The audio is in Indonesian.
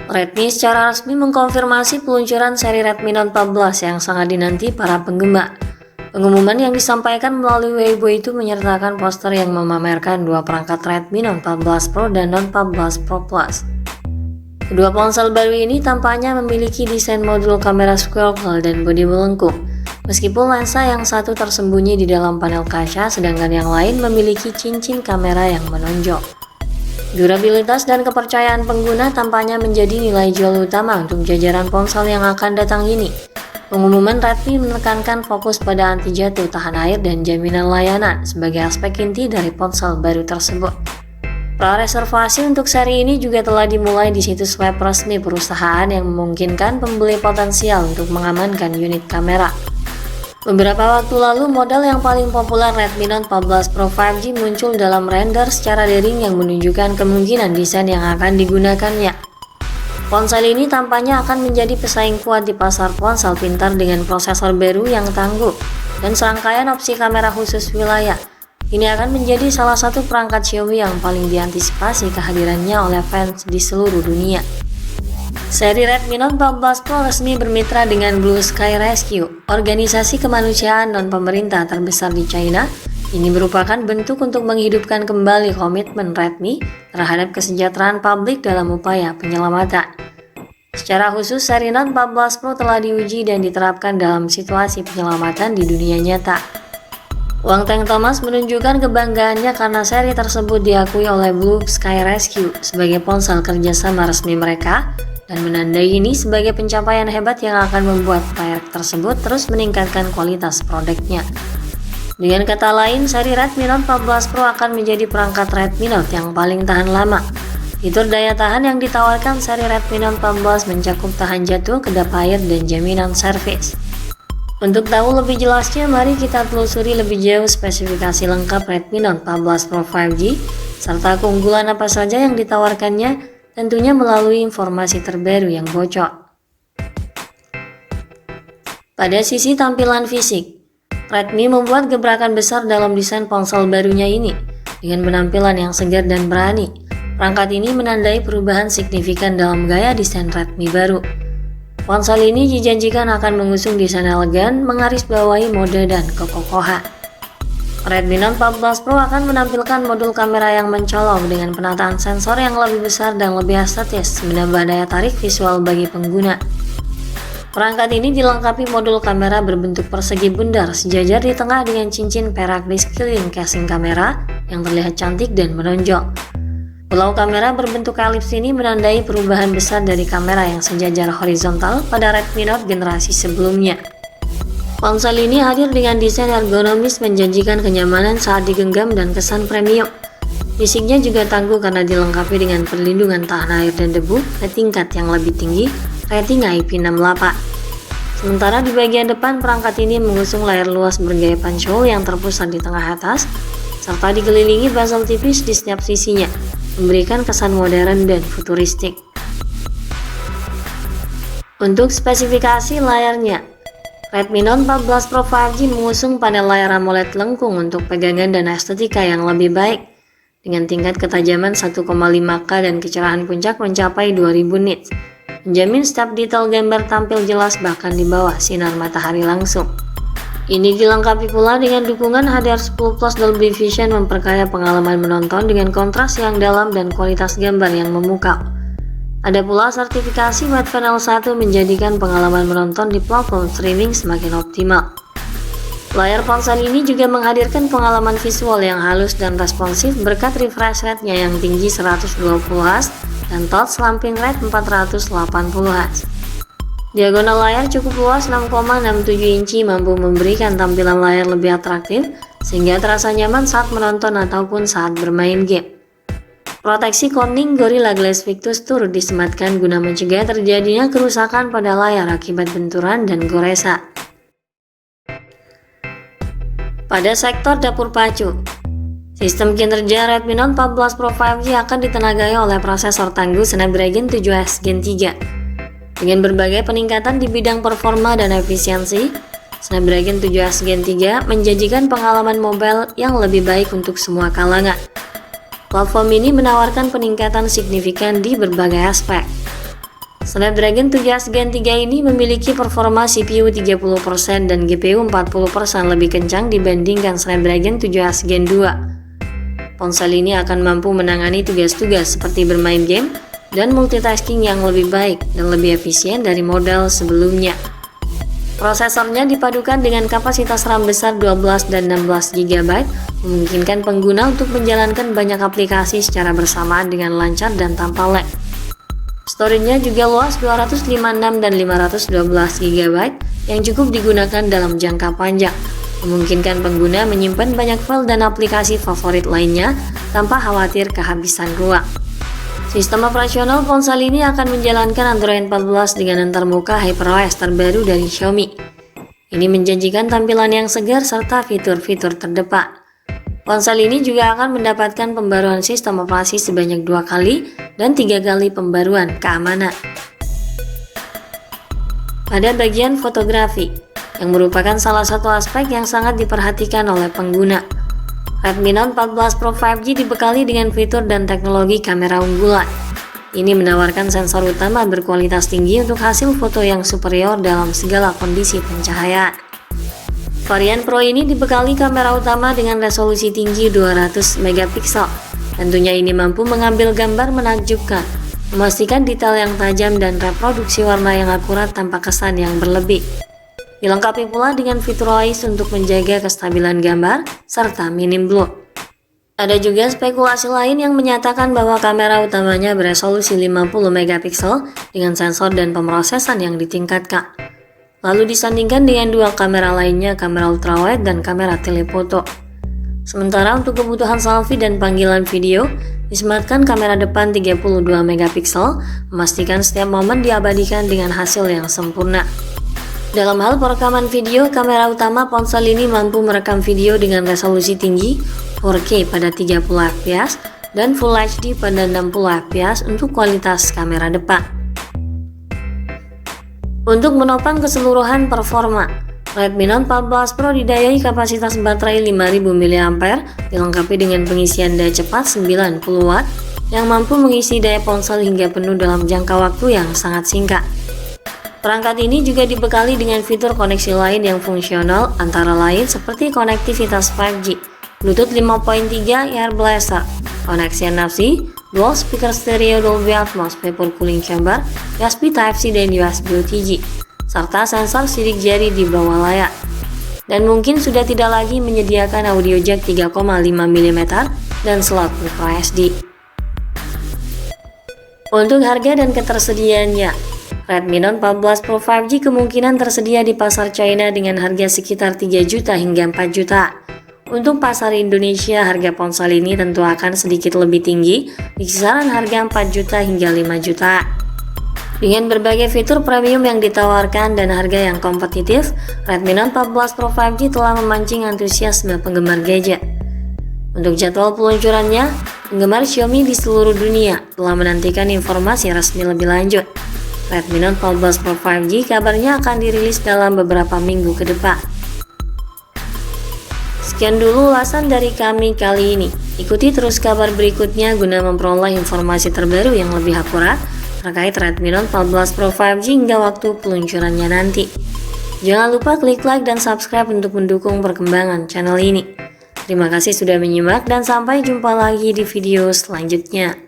Redmi secara resmi mengkonfirmasi peluncuran seri Redmi Note 14 yang sangat dinanti para penggemar. Pengumuman yang disampaikan melalui Weibo itu menyertakan poster yang memamerkan dua perangkat Redmi Note 14 Pro dan Note 14 Pro Plus. Kedua ponsel baru ini tampaknya memiliki desain modul kamera squircle dan bodi melengkung. Meskipun lensa yang satu tersembunyi di dalam panel kaca, sedangkan yang lain memiliki cincin kamera yang menonjol. Durabilitas dan kepercayaan pengguna tampaknya menjadi nilai jual utama untuk jajaran ponsel yang akan datang ini. Pengumuman Redmi menekankan fokus pada anti jatuh, tahan air, dan jaminan layanan sebagai aspek inti dari ponsel baru tersebut. Prareservasi untuk seri ini juga telah dimulai di situs web resmi perusahaan yang memungkinkan pembeli potensial untuk mengamankan unit kamera. Beberapa waktu lalu, model yang paling populer Redmi Note 14 Pro 5G muncul dalam render secara daring yang menunjukkan kemungkinan desain yang akan digunakannya. Ponsel ini tampaknya akan menjadi pesaing kuat di pasar ponsel pintar dengan prosesor baru yang tangguh dan serangkaian opsi kamera khusus wilayah. Ini akan menjadi salah satu perangkat Xiaomi yang paling diantisipasi kehadirannya oleh fans di seluruh dunia. Seri Redmi Note 14 Pro resmi bermitra dengan Blue Sky Rescue, organisasi kemanusiaan non-pemerintah terbesar di China. Ini merupakan bentuk untuk menghidupkan kembali komitmen Redmi terhadap kesejahteraan publik dalam upaya penyelamatan. Secara khusus, seri Note 14 Pro telah diuji dan diterapkan dalam situasi penyelamatan di dunia nyata. Wang Teng Thomas menunjukkan kebanggaannya karena seri tersebut diakui oleh Blue Sky Rescue sebagai ponsel kerjasama resmi mereka, dan menandai ini sebagai pencapaian hebat yang akan membuat proyek tersebut terus meningkatkan kualitas produknya. Dengan kata lain, seri Redmi Note 14 Pro akan menjadi perangkat Redmi Note yang paling tahan lama. Fitur daya tahan yang ditawarkan seri Redmi Note 14 mencakup tahan jatuh, kedap air, dan jaminan servis. Untuk tahu lebih jelasnya, mari kita telusuri lebih jauh spesifikasi lengkap Redmi Note 14 Pro 5G, serta keunggulan apa saja yang ditawarkannya, tentunya melalui informasi terbaru yang bocor. Pada sisi tampilan fisik, Redmi membuat gebrakan besar dalam desain ponsel barunya ini. Dengan penampilan yang segar dan berani, perangkat ini menandai perubahan signifikan dalam gaya desain Redmi baru. Ponsel ini dijanjikan akan mengusung desain elegan, menggarisbawahi mode dan kekokohan. Redmi Note 14 Pro akan menampilkan modul kamera yang mencolok dengan penataan sensor yang lebih besar dan lebih estetis, menambah daya tarik visual bagi pengguna. Perangkat ini dilengkapi modul kamera berbentuk persegi bundar sejajar di tengah dengan cincin perak di sekeliling casing kamera yang terlihat cantik dan menonjol. Pulau kamera berbentuk elips ini menandai perubahan besar dari kamera yang sejajar horizontal pada Redmi Note generasi sebelumnya. Ponsel ini hadir dengan desain ergonomis menjanjikan kenyamanan saat digenggam dan kesan premium. Fisiknya juga tangguh karena dilengkapi dengan perlindungan tahan air dan debu ke tingkat yang lebih tinggi, rating IP68. Sementara di bagian depan, perangkat ini mengusung layar luas bergaya punch-hole yang terpusat di tengah atas, serta dikelilingi bezel tipis di setiap sisinya, memberikan kesan modern dan futuristik. Untuk spesifikasi layarnya, Redmi Note 14 Pro 5G mengusung panel layar AMOLED lengkung untuk pegangan dan estetika yang lebih baik, dengan tingkat ketajaman 1,5K dan kecerahan puncak mencapai 2000 nits, menjamin setiap detail gambar tampil jelas bahkan di bawah sinar matahari langsung. Ini dilengkapi pula dengan dukungan HDR10+ Dolby Vision memperkaya pengalaman menonton dengan kontras yang dalam dan kualitas gambar yang memukau. Ada pula sertifikasi White Panel 1 menjadikan pengalaman menonton di platform streaming semakin optimal. Layar ponsel ini juga menghadirkan pengalaman visual yang halus dan responsif berkat refresh rate-nya yang tinggi 120Hz dan touch slumping rate 480Hz. Diagonal layar cukup luas 6,67 inci mampu memberikan tampilan layar lebih atraktif sehingga terasa nyaman saat menonton ataupun saat bermain game. Proteksi Corning Gorilla Glass Victus turut disematkan guna mencegah terjadinya kerusakan pada layar akibat benturan dan goresan. Pada sektor dapur pacu, sistem kinerja Redmi Note 14 Pro 5G akan ditenagai oleh prosesor tangguh Snapdragon 7X Gen 3. Dengan berbagai peningkatan di bidang performa dan efisiensi, Snapdragon 7X Gen 3 menjanjikan pengalaman mobile yang lebih baik untuk semua kalangan. Platform ini menawarkan peningkatan signifikan di berbagai aspek. Snapdragon 7 Gen 3 ini memiliki performa CPU 30% dan GPU 40% lebih kencang dibandingkan Snapdragon 7 Gen 2. Ponsel ini akan mampu menangani tugas-tugas seperti bermain game dan multitasking yang lebih baik dan lebih efisien dari model sebelumnya. Prosesornya dipadukan dengan kapasitas RAM besar 12 dan 16 GB, memungkinkan pengguna untuk menjalankan banyak aplikasi secara bersamaan dengan lancar dan tanpa lag. Storage-nya juga luas 256 dan 512 GB yang cukup digunakan dalam jangka panjang, memungkinkan pengguna menyimpan banyak file dan aplikasi favorit lainnya tanpa khawatir kehabisan ruang. Sistem operasional ponsel ini akan menjalankan Android 14 dengan antarmuka HyperOS terbaru dari Xiaomi. Ini menjanjikan tampilan yang segar serta fitur-fitur terdepan. Ponsel ini juga akan mendapatkan pembaruan sistem operasi sebanyak 2 kali dan 3 kali pembaruan keamanan. Pada bagian fotografi, yang merupakan salah satu aspek yang sangat diperhatikan oleh pengguna, Redmi Note 14 Pro 5G dibekali dengan fitur dan teknologi kamera unggulan. Ini menawarkan sensor utama berkualitas tinggi untuk hasil foto yang superior dalam segala kondisi pencahayaan. Varian Pro ini dibekali kamera utama dengan resolusi tinggi 200 megapiksel. Tentunya ini mampu mengambil gambar menakjubkan, memastikan detail yang tajam dan reproduksi warna yang akurat tanpa kesan yang berlebih. Dilengkapi pula dengan fitur OIS untuk menjaga kestabilan gambar serta minim blur. Ada juga spekulasi lain yang menyatakan bahwa kamera utamanya beresolusi 50 megapiksel dengan sensor dan pemrosesan yang ditingkatkan. Lalu disandingkan dengan dua kamera lainnya, kamera ultrawide dan kamera telefoto. Sementara untuk kebutuhan selfie dan panggilan video, disematkan kamera depan 32 megapiksel, memastikan setiap momen diabadikan dengan hasil yang sempurna. Dalam hal perekaman video, kamera utama ponsel ini mampu merekam video dengan resolusi tinggi 4K pada 30 fps dan Full HD pada 60 fps untuk kualitas kamera depan. Untuk menopang keseluruhan performa, Redmi Note 14 Pro didayai kapasitas baterai 5000 mAh dilengkapi dengan pengisian daya cepat 90 Watt yang mampu mengisi daya ponsel hingga penuh dalam jangka waktu yang sangat singkat. Perangkat ini juga dibekali dengan fitur koneksi lain yang fungsional, antara lain seperti konektivitas 5G, Bluetooth 5.3 Air Blaster, koneksi NFC, dual speaker stereo Dolby Atmos, vapor cooling chamber, USB Type-C dan USB OTG, serta sensor sidik jari di bawah layar. Dan mungkin sudah tidak lagi menyediakan audio jack 3,5 mm dan slot microSD. Untuk harga dan ketersediaannya, Redmi Note 14 Pro 5G kemungkinan tersedia di pasar China dengan harga sekitar 3 juta hingga 4 juta. Untuk pasar Indonesia, harga ponsel ini tentu akan sedikit lebih tinggi, di kisaran harga 4 juta hingga 5 juta. Dengan berbagai fitur premium yang ditawarkan dan harga yang kompetitif, Redmi Note 14 Pro 5G telah memancing antusiasme penggemar gadget. Untuk jadwal peluncurannya, penggemar Xiaomi di seluruh dunia telah menantikan informasi resmi lebih lanjut. Redmi Note 14 Pro 5G kabarnya akan dirilis dalam beberapa minggu ke depan. Sekian dulu ulasan dari kami kali ini. Ikuti terus kabar berikutnya guna memperoleh informasi terbaru yang lebih akurat terkait Redmi Note 14 Pro 5G hingga waktu peluncurannya nanti. Jangan lupa klik like dan subscribe untuk mendukung perkembangan channel ini. Terima kasih sudah menyimak dan sampai jumpa lagi di video selanjutnya.